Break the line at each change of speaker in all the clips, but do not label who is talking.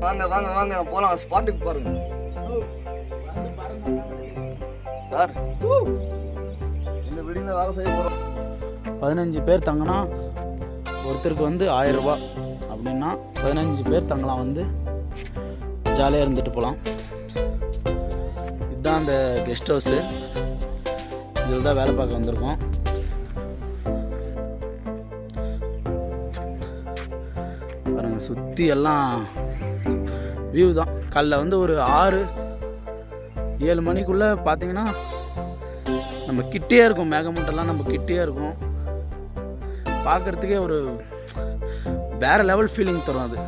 வாங்க வாங்க வாங்க போலாம் ஸ்பாட்டுக்கு பாருங்க சார். இந்த பில்டிங்ல வேலை செய்ய போகிறோம்.
15 பேர் தங்கினா ஒருத்தருக்கு வந்து 1000 ரூபா அப்படின்னா 15 பேர் தங்கலாம், வந்து ஜாலியாக இருந்துட்டு போகலாம். இதுதான் அந்த கெஸ்ட் ஹவுஸு. இதில் தான் வேலை பார்க்க வந்திருக்கோம். பாருங்கள், சுற்றி எல்லாம் வியூ தான். காலைல வந்து ஒரு 6-7 மணிக்குள்ளே பார்த்தீங்கன்னா நம்ம கிட்டே இருக்கும். மேகமூட்டெல்லாம் நம்ம கிட்டே இருக்கும். பார்க்குறதுக்கே ஒரு வேறு லெவல் ஃபீலிங் தரும் அது.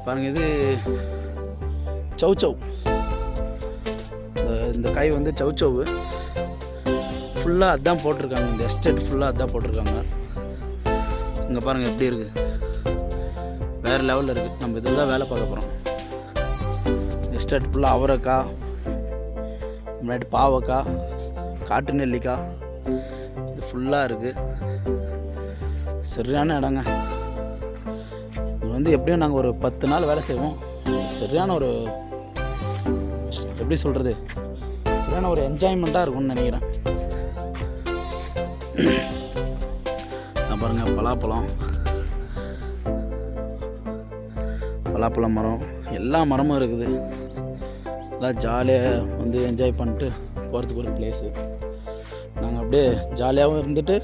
பாருங்கள், இது சௌச்சௌ. இந்த காய் வந்து சௌச்சௌவு. ஃபுல்லாக அதான் போட்டிருக்காங்க. இந்த எஸ்டேட் ஃபுல்லாக அதான் போட்டிருக்காங்க. இங்கே பாருங்கள் எப்படி இருக்குது, வேறு லெவலில் இருக்குது. நம்ம இதில் தான் வேலை பார்க்க போகிறோம். எஸ்டேட் ஃபுல்லாக அவரைக்காய், முன்னாடி பாவக்காய், காட்டு நெல்லிக்காய், இது ஃபுல்லாக இருக்குது. சரியான இடங்க. இது வந்து எப்படியும் நாங்கள் ஒரு 10 நாள் வேலை செய்வோம். சரியான ஒரு எப்படி சொல்கிறது, சரியான ஒரு என்ஜாய்மெண்ட்டாக இருக்கும்னு நினைக்கிறேன். நான் பாருங்கள், பலாப்பழம் மரம், எல்லா மரமும் இருக்குது. எல்லாம் ஜாலியாக வந்து என்ஜாய் பண்ணிட்டு போகிறதுக்கு ஒரு பிளேஸு. நாங்கள் அப்படியே ஜாலியாகவும் இருந்துட்டு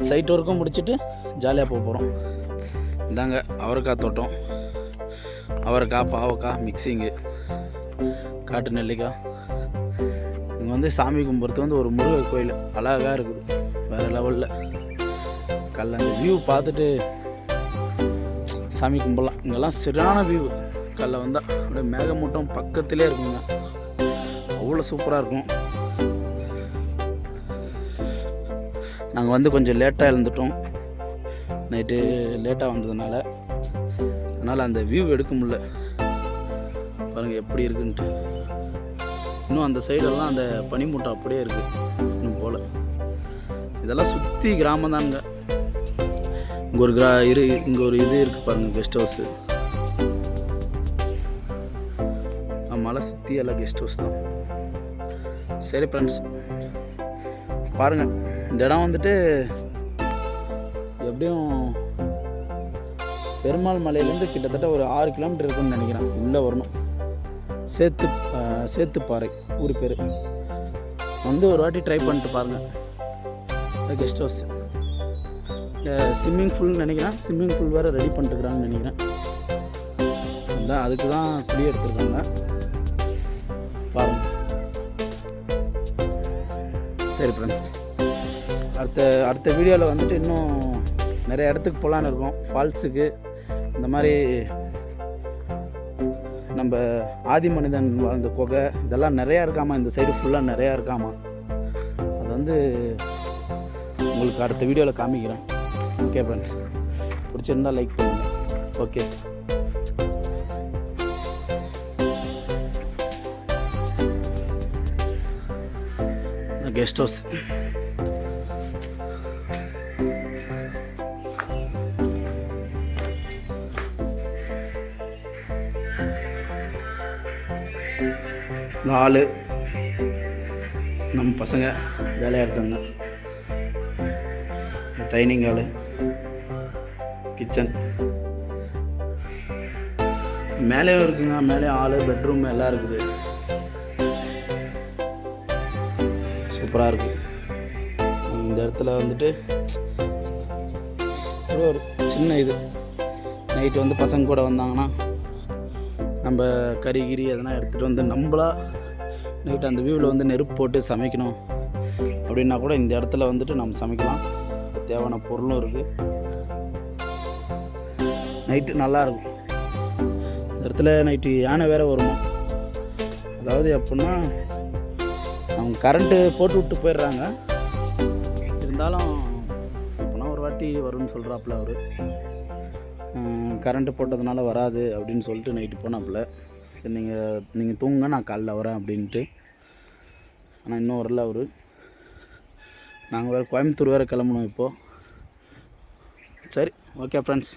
சைட் ஒர்க்கும் முடிச்சுட்டு ஜாலியாக போக போகிறோம். இதாங்க அவரைக்காய் தோட்டம். அவரைக்காய், பாவக்காய் மிக்சிங்கு, காட்டு நெல்லிக்காய். இங்கே வந்து சாமி கும்பிட்றது வந்து ஒரு முருகர் கோயில் அழகாக இருக்குது, வேறு லெவலில். காலைல அந்த வியூ பார்த்துட்டு சாமி கும்பிடலாம். இங்கெல்லாம் சரியான வியூ. காலைல வந்தால் அப்படியே மேகமூட்டம் பக்கத்திலே இருக்குங்க, அவ்வளோ சூப்பராக இருக்கும். நாங்கள் வந்து கொஞ்சம் லேட்டாக எழுந்துட்டோம், நைட்டு லேட்டாக வந்ததுனால. அதனால் அந்த வியூ எடுக்க முடியல. பாருங்கள் எப்படி இருக்குன்ட்டு. இன்னும் அந்த சைடெல்லாம் அந்த பனிமூட்டம் அப்படியே இருக்குது இன்னும் போல். இதெல்லாம் சுற்றி கிராமம் தானுங்க. இங்கே ஒரு இங்கே ஒரு இது இருக்குது பாருங்கள், கெஸ்ட் ஹவுஸு. மலை சுற்றி எல்லாம் கெஸ்ட் ஹவுஸ் தான். சரி ஃப்ரெண்ட்ஸ், பாருங்கள், இந்த இடம் வந்துட்டு எப்படியும் பெருமாள் மலையிலேருந்து கிட்டத்தட்ட ஒரு 6 கிலோமீட்டர் இருக்குன்னு நினைக்கிறேன். உள்ளே வரணும். சேத்துப்பாறை ஊர் பேர். வந்து ஒரு வாட்டி ட்ரை பண்ணிட்டு பாருங்கள். கெஸ்ட் ஹவுஸ் ஸ்விம்மிங் பூல்னு நினைக்கிறேன். ஸ்விம்மிங் பூல் வேறு ரெடி பண்ணிட்டுருக்குறாங்கன்னு நினைக்கிறேன். அதான் அதுக்கு தான் குடி எடுத்துருக்காங்க. பாருங்கள். சரி ஃப்ரெண்ட்ஸ், அடுத்த வீடியோவில் வந்துட்டு இன்னும் நிறைய இடத்துக்கு போகலான்னு இருக்கோம். ஃபால்ஸுக்கு, இந்த மாதிரி நம்ம ஆதி மனிதன் வாழ்ந்த குகை, இதெல்லாம் நிறையா இருக்காமா. இந்த சைடு ஃபுல்லாக நிறையா இருக்காமா. அது வந்து உங்களுக்கு அடுத்த வீடியோவில் காமிக்கிறேன். ஓகே ஃப்ரெண்ட்ஸ், பிடிச்சிருந்தால் லைக் பண்ணுங்கள். Okay, guest house. நாலு நம்ம பசங்க வேலையாக இருக்காங்க. டைனிங் ஹாலு, கிச்சன் மேலேயும் இருக்குங்க. மேலே ஹாலு, பெட்ரூம் எல்லாம் இருக்குது. சூப்பராக இருக்குது. இந்த இடத்துல வந்துட்டு ஒரு சின்ன இது, நைட்டு வந்து பசங்க கூட வந்தாங்கன்னா நம்ம கறிகிரி அதெல்லாம் எடுத்துகிட்டு வந்து நம்மளா நைட்டு அந்த வியூவில் வந்து நெருப்பு போட்டு சமைக்கணும் அப்படின்னா கூட இந்த இடத்துல வந்துட்டு நம்ம சமைக்கலாம். தேவையான பொருளும் இருக்குது. நைட்டு நல்லாயிருக்கும். இந்த இடத்துல நைட்டு யானை வேறு வருமா. அதாவது எப்படின்னா அவங்க கரண்ட்டு போட்டு விட்டு போயிடுறாங்க. இருந்தாலும் எப்போனா ஒரு வாட்டி வரும்னு சொல்கிறாப்புல அவர். கரண்ட்டு போட்டதுனால வராது அப்படின்னு சொல்லிட்டு நைட்டு போனாப்புல. சரி, நீங்கள் தூங்குங்க, நான் காலைல வரேன் அப்படின்ட்டு. ஆனால் இன்னும் வரல அவர். நாங்கள் வேறு கோயம்புத்தூர் வேறு கிளம்பணும் இப்போது. சரி, ஓகே ஃப்ரெண்ட்ஸ்.